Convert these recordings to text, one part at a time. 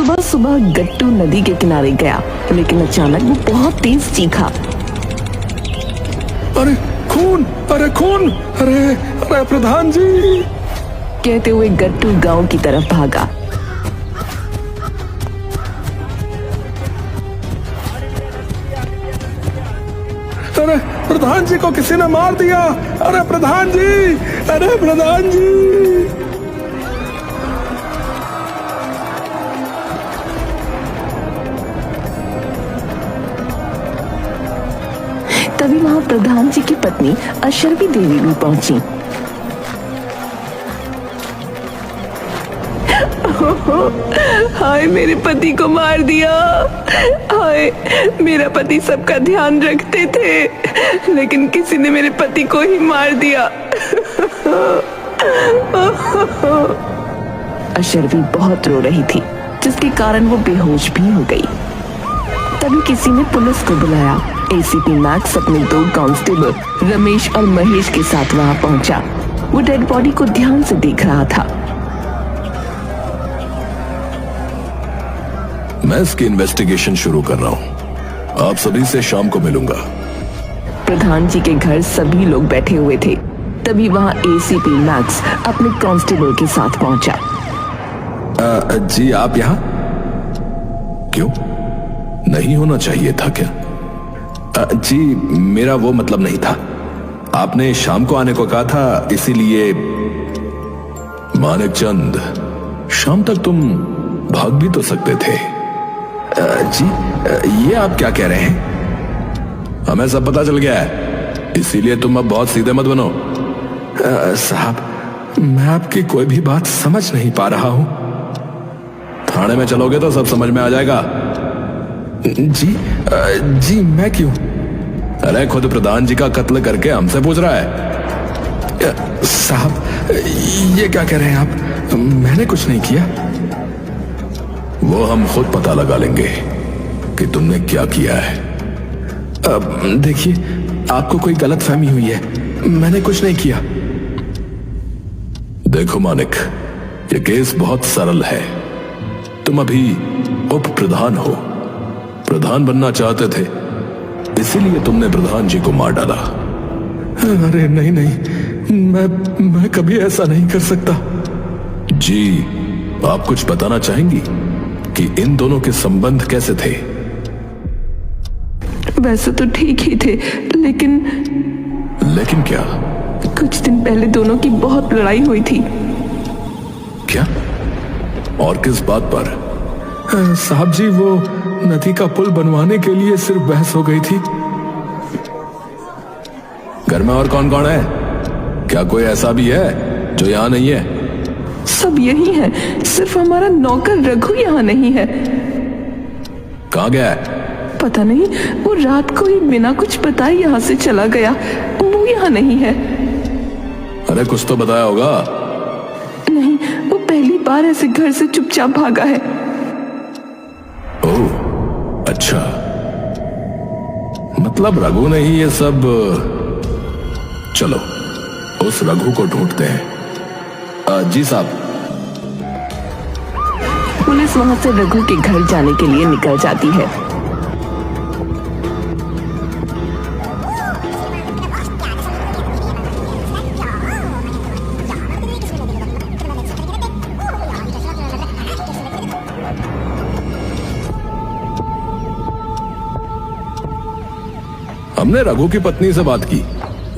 सुबह सुबह गट्टू नदी के किनारे गया, लेकिन अचानक वो बहुत तेज चीखा। अरे खून, अरे खून, अरे अरे प्रधान जी। कहते हुए गट्टू गांव की तरफ भागा। अरे प्रधान जी को किसी ने मार दिया। अरे प्रधान जी, अरे प्रधान जी। तभी वहां प्रधान जी की पत्नी अशर्वी देवी भी पहुंची। हाय, मेरे पति को मार दिया। हाय, मेरा पति सबका ध्यान रखते थे, लेकिन किसी ने मेरे पति को ही मार दिया। अशर्वी बहुत रो रही थी, जिसके कारण वो बेहोश भी हो गई। तभी किसी ने पुलिस को बुलाया। एसीपी मैक्स अपने 2 कांस्टेबल रमेश और महेश के साथ वहां पहुंचा। वो डेड बॉडी को ध्यान से देख रहा था। मैं इसकी इन्वेस्टिगेशन शुरू कर रहा हूँ। आप सभी से शाम को मिलूंगा। प्रधान जी के घर सभी लोग बैठे हुए थे। तभी वहां एसीपी मैक्स अपने कांस्टेबल के साथ पहुंचा। जी आप यहाँ क्यों? नहीं होना चाहिए था क्या? जी मेरा वो मतलब नहीं था। आपने शाम को आने को कहा था, इसीलिए। मानिक चंद, शाम तक तुम भाग भी तो सकते थे। जी ये आप क्या कह रहे हैं? हमें सब पता चल गया है, इसीलिए तुम अब बहुत सीधे मत बनो। साहब, मैं आपकी कोई भी बात समझ नहीं पा रहा हूं। थाने में चलोगे तो सब समझ में आ जाएगा। जी मैं क्यों? अरे खुद प्रधान जी का कत्ल करके हमसे पूछ रहा है। साहब ये क्या कह रहे हैं आप? मैंने कुछ नहीं किया। वो हम खुद पता लगा लेंगे कि तुमने क्या किया है। देखिए, आपको कोई गलतफहमी हुई है, मैंने कुछ नहीं किया। देखो मानिक, ये केस बहुत सरल है। तुम अभी उप प्रधान हो, प्रधान बनना चाहते थे, इसीलिए तुमने प्रधान जी को मार डाला। अरे नहीं नहीं, मैं कभी ऐसा नहीं कर सकता। जी आप कुछ बताना चाहेंगी कि इन दोनों के संबंध कैसे थे? वैसे तो ठीक ही थे, लेकिन क्या? कुछ दिन पहले दोनों की बहुत लड़ाई हुई थी। क्या? और किस बात पर? साहब जी, वो नदी का पुल बनवाने के लिए सिर्फ बहस हो गई थी। घर में और कौन कौन है? क्या कोई ऐसा भी है जो यहाँ नहीं है? सब यही है, सिर्फ हमारा नौकर रघु यहाँ नहीं है। कहाँ गया है? पता नहीं, वो रात को ही बिना कुछ बताए यहाँ से चला गया। वो यहाँ नहीं है। अरे कुछ तो बताया होगा। नहीं, वो पहली बार ऐसे घर से चुपचाप भागा है। ओह अच्छा, मतलब रघु ने ही ये सब। चलो उस रघु को ढूंढते हैं। जी साहब। पुलिस वहां से रघु के घर जाने के लिए निकल जाती है। हमने रघु की पत्नी से बात की,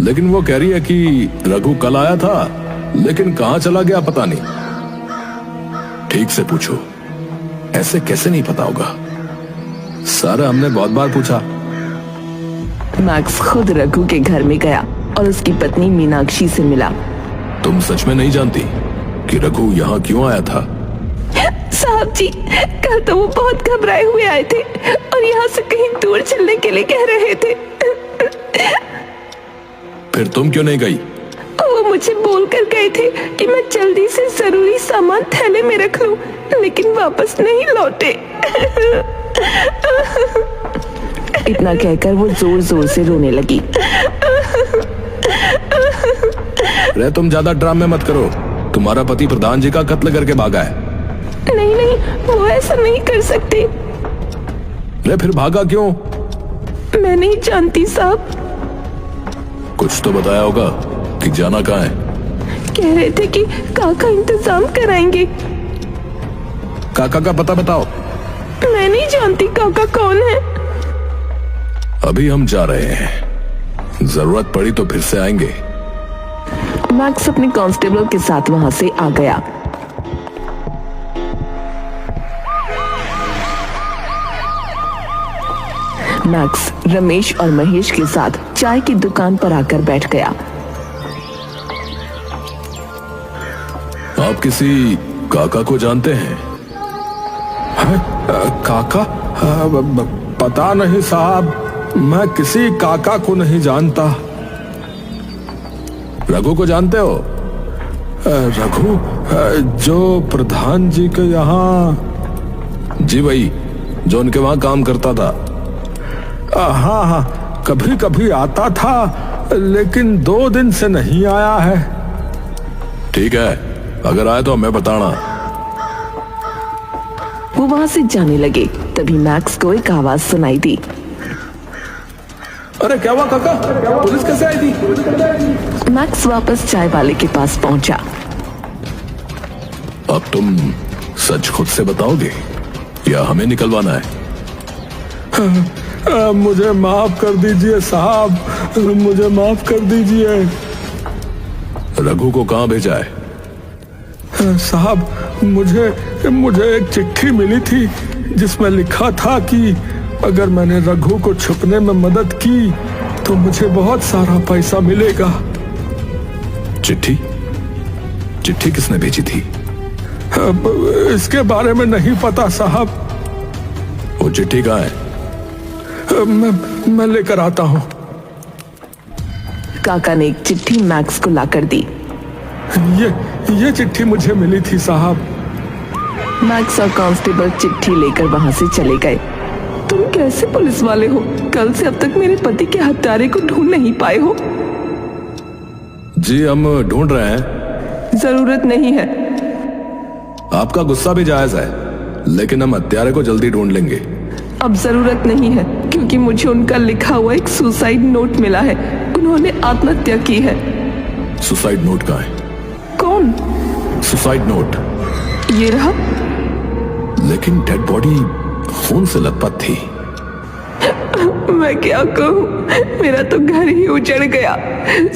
लेकिन वो कह रही है कि रघु कल आया था, लेकिन कहां चला गया पता नहीं। ठीक से पूछो, ऐसे कैसे नहीं पता होगा? सारा हमने बहुत बार पूछा। मैक्स खुद रघु के घर में गया और उसकी पत्नी मीनाक्षी से मिला। तुम सच में नहीं जानती कि रघु यहाँ क्यों आया था? साहब जी, कल तो वो बहुत घबराए हुए आए थे और यहाँ से कहीं दूर चलने के लिए कह रहे थे। फिर तुम क्यों नहीं गई? वो मुझे बोलकर गए थे कि मैं जल्दी से जरूरी सामान थैले में रख लूं, लेकिन वापस नहीं लौटे। इतना कहकर वो जोर जोर से रोने लगी। अरे तुम ज्यादा ड्रामे मत करो, तुम्हारा पति प्रधान जी का कत्ल करके भागा है। नहीं नहीं, वो ऐसा नहीं कर सकते। रे फिर भागा क्यों? मैं नहीं जानती साहब। कुछ तो बताया होगा कि जाना कहाँ है। कह रहे थे कि काका इंतजाम कराएंगे। काका का पता बताओ। मैं नहीं जानती काका कौन है। अभी हम जा रहे हैं, जरूरत पड़ी तो फिर से आएंगे। मैक्स अपने कांस्टेबल के साथ वहां से आ गया। मैक्स रमेश और महेश के साथ चाय की दुकान पर आकर बैठ गया। आप किसी काका को जानते हैं? काका? पता नहीं साहब, मैं किसी काका को नहीं जानता। रघु को जानते हो? रघु जो प्रधान जी के यहाँ। जी भाई, जो उनके वहां काम करता था। हाँ हाँ, कभी कभी आता था, लेकिन 2 दिन से नहीं आया है। ठीक है, अगर आए तो हमें बताना। वो वहां से जाने लगे, तभी मैक्स को एक आवाज सुनाई दी। अरे क्या हुआ काका? पुलिस कैसे आई थी? मैक्स वापस चाय वाले के पास पहुंचा। अब तुम सच खुद से बताओगे या हमें निकलवाना है? मुझे माफ कर दीजिए साहब, मुझे माफ कर दीजिए। रघु को कहां भेजा है? साहब, मुझे एक चिट्ठी मिली थी जिसमें लिखा था कि अगर मैंने रघु को छुपने में मदद की तो मुझे बहुत सारा पैसा मिलेगा। चिट्ठी? चिट्ठी किसने भेजी थी? अब इसके बारे में नहीं पता साहब। वो चिट्ठी कहाँ है? मैं लेकर आता हूँ। काका ने एक चिट्ठी मैक्स को लाकर दी। ये चिट्ठी मुझे मिली थी साहब। मैक्स और कांस्टेबल चिट्ठी लेकर वहां से चले गए। तुम कैसे पुलिस वाले हो? कल से अब तक मेरे पति के हत्यारे को ढूंढ नहीं पाए हो। जी हम ढूंढ रहे हैं। जरूरत नहीं है। आपका गुस्सा भी जायज है, लेकिन हम हत्यारे को जल्दी ढूंढ लेंगे। अब जरूरत नहीं है, क्योंकि मुझे उनका लिखा हुआ एक सुसाइड नोट मिला है। उन्होंने आत्महत्या की है। सुसाइड नोट कहाँ है? कौन? सुसाइड नोट ये रहा। लेकिन डेड बॉडी खून से लथपथ थी। मैं क्या कहूँ, मेरा तो घर ही उजड़ गया।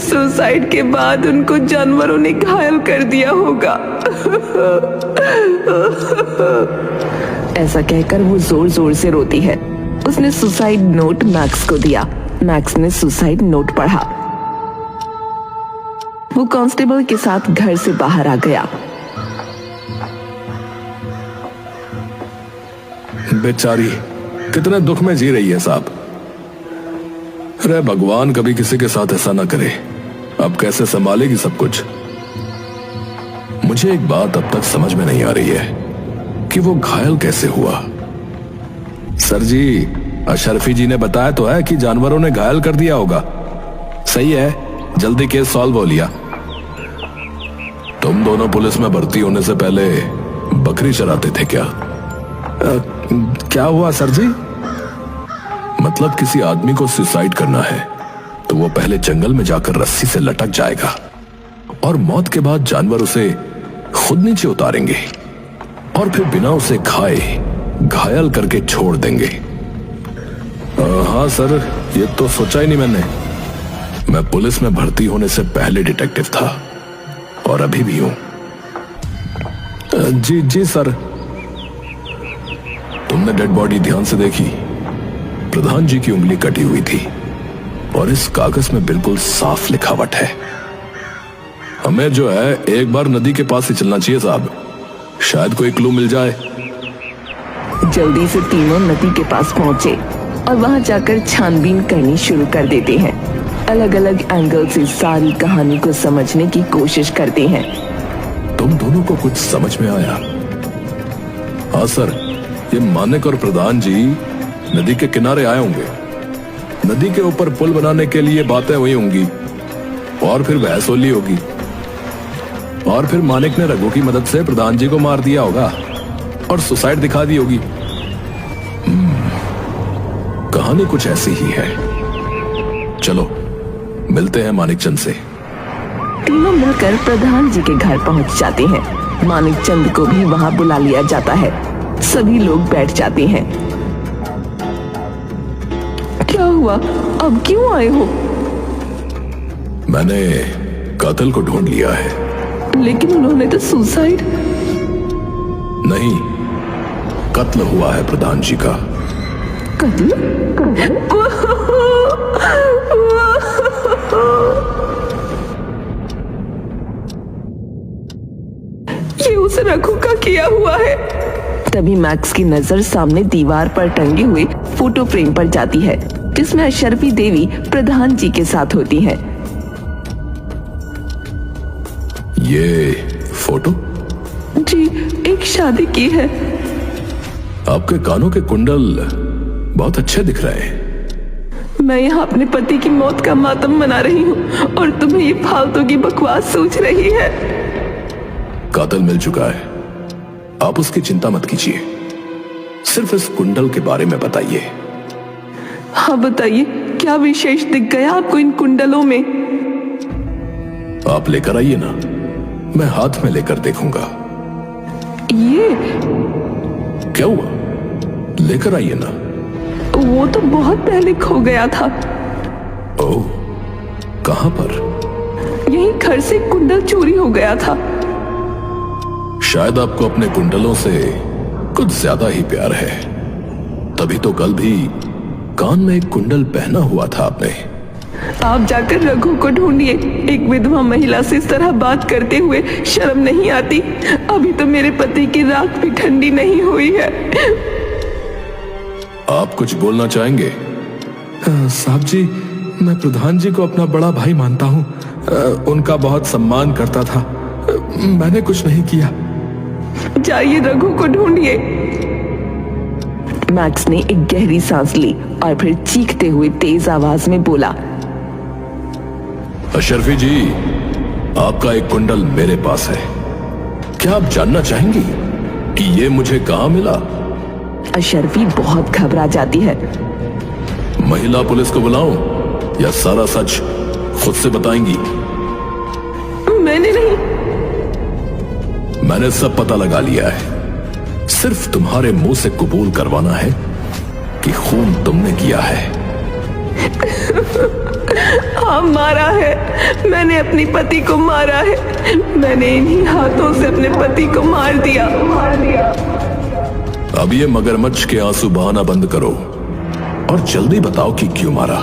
सुसाइड के बाद उनको जानवरों ने घायल कर दिया होगा। ऐसा कहकर वो जोर जोर से रोती है। उसने सुसाइड नोट मैक्स को दिया। मैक्स ने सुसाइड नोट पढ़ा। वो कांस्टेबल के साथ घर से बाहर आ गया। बेचारी कितने दुख में जी रही है साहब। अरे भगवान कभी किसी के साथ ऐसा ना करे। अब कैसे संभालेगी सब कुछ? मुझे एक बात अब तक समझ में नहीं आ रही है कि वो घायल कैसे हुआ। सर जी, अशरफी जी ने बताया तो है कि जानवरों ने घायल कर दिया होगा। सही है, जल्दी केस सॉल्व हो लिया। तुम दोनों पुलिस में भर्ती होने से पहले बकरी चराते थे क्या? क्या हुआ सर जी? मतलब किसी आदमी को सुसाइड करना है तो वो पहले जंगल में जाकर रस्सी से लटक जाएगा और मौत के बाद जानवर उसे खुद नीचे उतारेंगे और फिर बिना उसे खाए घायल करके छोड़ देंगे। हाँ सर, ये तो सोचा ही नहीं मैंने। मैं पुलिस में भर्ती होने से पहले डिटेक्टिव था और अभी भी हूं। जी जी सर। तुमने डेड बॉडी ध्यान से देखी? प्रधान जी की उंगली कटी हुई थी और इस कागज में बिल्कुल साफ लिखावट है। हमें जो है एक बार नदी के पास ही चलना चाहिए साहब, शायद कोई क्लू मिल जाए। जल्दी से तीनों नदी के पास पहुंचे और वहां जाकर छानबीन करनी शुरू कर देते हैं। अलग अलग एंगल से सारी कहानी को समझने की कोशिश करते हैं। तुम दोनों को कुछ समझ में आया? हाँ सर, ये मानिक और प्रधान जी नदी के किनारे आए होंगे। नदी के ऊपर पुल बनाने के लिए बातें हुई होंगी और फिर बहस होली होगी और फिर मानिक ने रघु की मदद से प्रधान जी को मार दिया होगा। और सुसाइड दिखा दी होगी। कहानी कुछ ऐसी ही है। चलो मिलते हैं मानिकचंद से। तीनों मिलकर प्रधान जी के घर पहुंच जाते हैं। मानिकचंद को भी वहां बुला लिया जाता है। सभी लोग बैठ जाते हैं। क्या हुआ, अब क्यों आए हो? मैंने कातिल को ढूंढ लिया है। लेकिन उन्होंने तो सुसाइड। नहीं, कत्ल हुआ है प्रधान जी का। कत्ल? ये उस रघु का किया हुआ है। तभी मैक्स की नजर सामने दीवार पर टंगे हुए फोटो फ्रेम पर जाती है, जिसमें अशरफी देवी प्रधान जी के साथ होती है। ये फोटो? जी, एक शादी की है। आपके कानों के कुंडल बहुत अच्छे दिख रहे हैं। मैं यहाँ अपने पति की मौत का मातम मना रही हूँ और तुम्हें ये फालतू की बकवास सूझ रही है। कातिल मिल चुका है, आप उसकी चिंता मत कीजिए। सिर्फ इस कुंडल के बारे में बताइए। हाँ बताइए, क्या विशेष दिख गया आपको इन कुंडलों में? आप लेकर आइए ना, मैं हाथ में लेकर देखूंगा। ये क्या हुआ, लेकर आइए ना। वो तो बहुत पहले खो गया था। ओह, कहां पर? यही घर से कुंडल चोरी हो गया था। शायद आपको अपने कुंडलों से कुछ ज्यादा ही प्यार है, तभी तो कल भी कान में एक कुंडल पहना हुआ था आपने। आप जाकर रघु को ढूंढिए। एक विधवा महिला से इस तरह बात करते हुए शर्म नहीं आती? अभी तो मेरे पति की राख भी ठंडी नहीं हुई है। आप कुछ बोलना चाहेंगे? साहब जी, मैं प्रधान जी को अपना बड़ा भाई मानता हूँ। उनका बहुत सम्मान करता था। मैंने कुछ नहीं किया। जाइए रघु को ढूंढिए। मैक्स ने एक गहरी सांस ली और फिर चीखते हुए तेज आवाज में बोला, अशरफी जी, आपका एक कुंडल मेरे पास है। क्या आप जानना चाहेंगी कि ये मुझे कहां मिला? अशरफी बहुत घबरा जाती है। महिला पुलिस को बुलाऊं या सारा सच खुद से बताएंगी? मैंने नहीं। मैंने सब पता लगा लिया है। सिर्फ तुम्हारे मुंह से कबूल करवाना है कि खून तुमने किया है। हाँ, मारा है। मैंने अपने पति को मारा है। मैंने इन्हीं हाथों से अपने पति को मार दिया। अब ये मगरमच्छ के आंसू बहाना बंद करो और जल्दी बताओ कि क्यों मारा।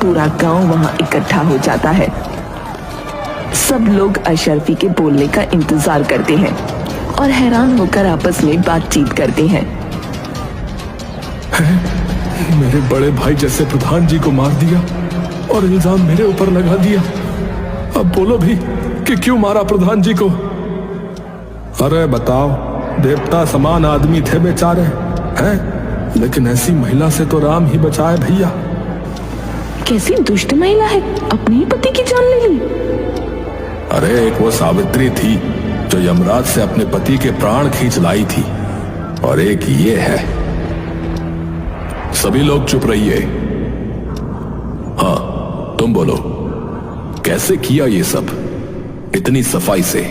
पूरा गांव वहां इकट्ठा हो जाता है। सब लोग अशरफी के बोलने का इंतजार करते हैं और हैरान होकर आपस में बातचीत करते हैं। मेरे बड़े भाई जैसे प्रधान जी को मार दिया और इल्जाम मेरे ऊपर लगा दिया। अब बोलो भी कि क्यों मारा प्रधान जी को? अरे बताओ, देवता समान आदमी थे बेचारे, हैं? लेकिन ऐसी महिला से तो राम ही बचाए भैया। कैसी दुष्ट महिला है, अपने ही पति की जान ले ली। अरे एक वो सावित्री थी जो यमराज से अपने पति के प्राण खींच लाई थी, और एक ये है। सभी लोग चुप रहिए। हाँ, तुम बोलो, कैसे किया ये सब इतनी सफाई से?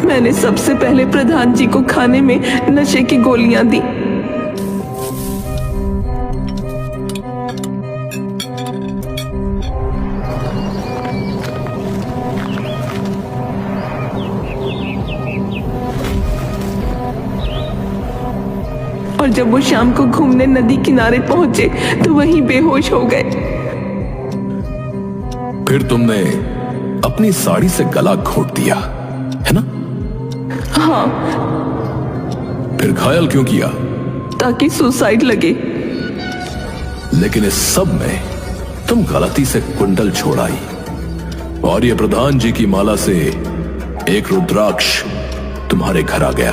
मैंने सबसे पहले प्रधान जी को खाने में नशे की गोलियां दी। और जब वो शाम को घूमने नदी किनारे पहुंचे तो वहीं बेहोश हो गए। फिर तुमने अपनी साड़ी से गला घोट दिया, है ना? हाँ। फिर घायल क्यों किया? ताकि सुसाइड लगे। लेकिन इस सब में तुम गलती से कुंडल छोड़ आई, और ये प्रधान जी की माला से एक रुद्राक्ष तुम्हारे घर आ गया,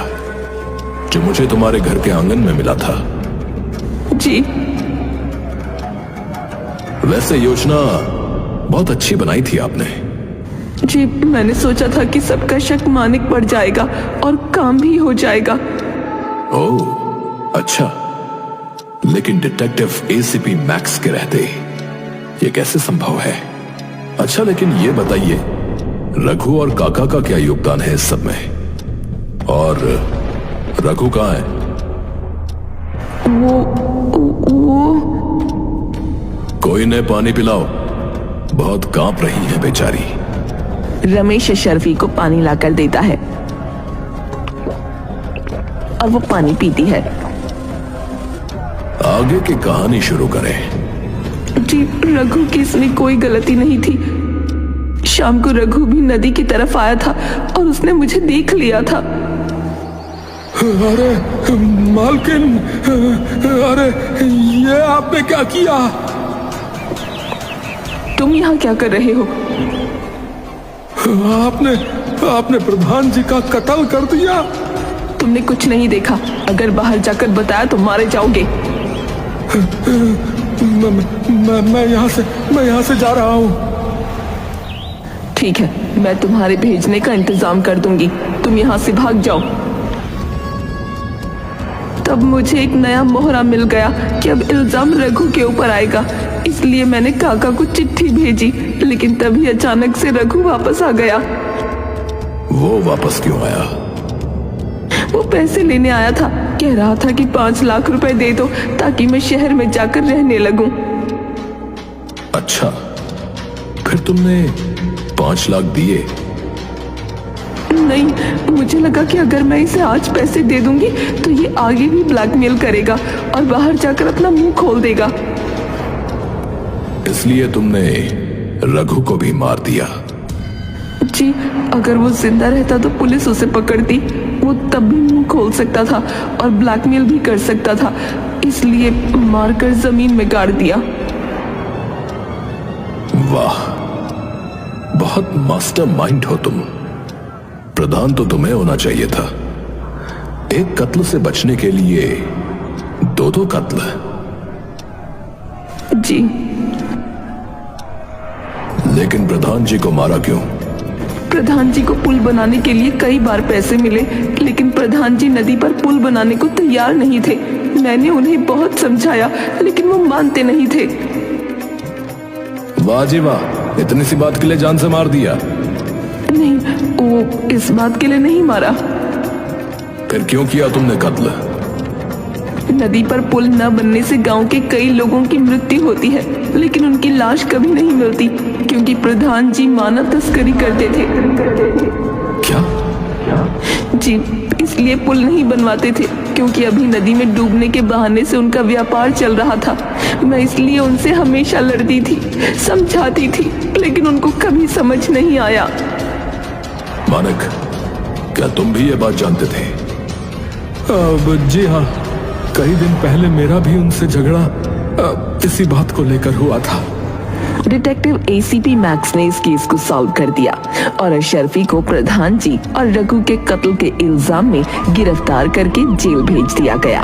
जो मुझे तुम्हारे घर के आंगन में मिला था। जी। वैसे योजना बहुत अच्छी बनाई थी आपने। जी, मैंने सोचा था कि सबका शक मानिक पड़ जाएगा और काम भी हो जाएगा। ओह, अच्छा। लेकिन डिटेक्टिव एसीपी मैक्स के रहते ये कैसे संभव है? अच्छा, लेकिन ये बताइए, रघु और काका का क्या योगदान है इस सब में? और रघु कहाँ है? वो कोई ने पानी पिलाओ, बहुत कांप रही है बेचारी। रमेश शर्फी को पानी लाकर देता है और वो पानी पीती है। आगे की कहानी शुरू करें। जी, रघु की इसमें कोई गलती नहीं थी। शाम को रघु भी नदी की तरफ आया था और उसने मुझे देख लिया था। अरे मालकिन, अरे ये आपने क्या किया? तुम यहाँ क्या कर रहे हो? आपने प्रधान जी का कत्ल कर दिया। तुमने कुछ नहीं देखा। अगर बाहर जाकर बताया तो मारे जाओगे। मैं यहाँ से जा रहा हूँ। ठीक है, मैं तुम्हारे भेजने का इंतजाम कर दूंगी। तुम यहाँ से भाग जाओ। तब मुझे एक नया मोहरा मिल गया कि अब इल्जाम रघु के ऊपर आएगा। इसलिए मैंने काका को चिट्ठी भेजी, लेकिन तभी अचानक से रघु वापस आ गया। वो वापस क्यों आया? वो पैसे लेने आया था। कह रहा था कि 5 लाख रुपए दे दो ताकि मैं शहर में जाकर रहने लगूं। अच्छा, फिर तुमने 5 लाख दिए? नहीं, मुझे लगा कि अगर मैं इसे आज पैसे दे दूंगी तो ये आगे भी ब्लैकमेल करेगा और बाहर जाकर अपना मुंह खोल देगा। इसलिए तुमने रघु को भी मार दिया? जी, अगर वो जिंदा रहता तो पुलिस उसे पकड़ती। वो तब भी मुंह खोल सकता था और ब्लैकमेल भी कर सकता था, इसलिए मारकर जमीन में गाड़ दिया। वाह, बहुत मास्टरमाइंड हो तुम। प्रधान तो तुम्हें होना चाहिए था। एक कत्ल से बचने के लिए 2 कत्ल। जी, लेकिन प्रधान जी को मारा क्यों? प्रधान जी को पुल बनाने के लिए कई बार पैसे मिले, लेकिन प्रधान जी नदी पर पुल बनाने को तैयार नहीं थे। मैंने उन्हें बहुत समझाया, लेकिन वो मानते नहीं थे। वाह जी वाह, इतनी सी बात के लिए जान से मार दिया? नहीं, वो इस बात के लिए नहीं मारा। फिर क्यों किया तुमने कत्ल? नदी पर पुल न बनने से गांव के कई लोगों की मृत्यु होती है, लेकिन उनकी लाश कभी नहीं मिलती, क्योंकि प्रधान जी मानव तस्करी करते थे। क्या? जी, इसलिए पुल नहीं बनवाते थे, क्योंकि अभी नदी में डूबने के बहाने से उनका व्यापार चल रहा था। मैं इसलिए उनसे हमेशा लड़ती थी, समझाती थी, लेकिन उनको कभी समझ नहीं आया। मानक, क्या तुम भी ये बात जानते थे? जी हाँ, कई दिन पहले मेरा भी उनसे झगड़ा इसी बात को लेकर हुआ था। डिटेक्टिव एसीपी मैक्स ने इस केस को सॉल्व कर दिया और अशरफी को प्रधान जी और रघु के कत्ल के इल्जाम में गिरफ्तार करके जेल भेज दिया गया।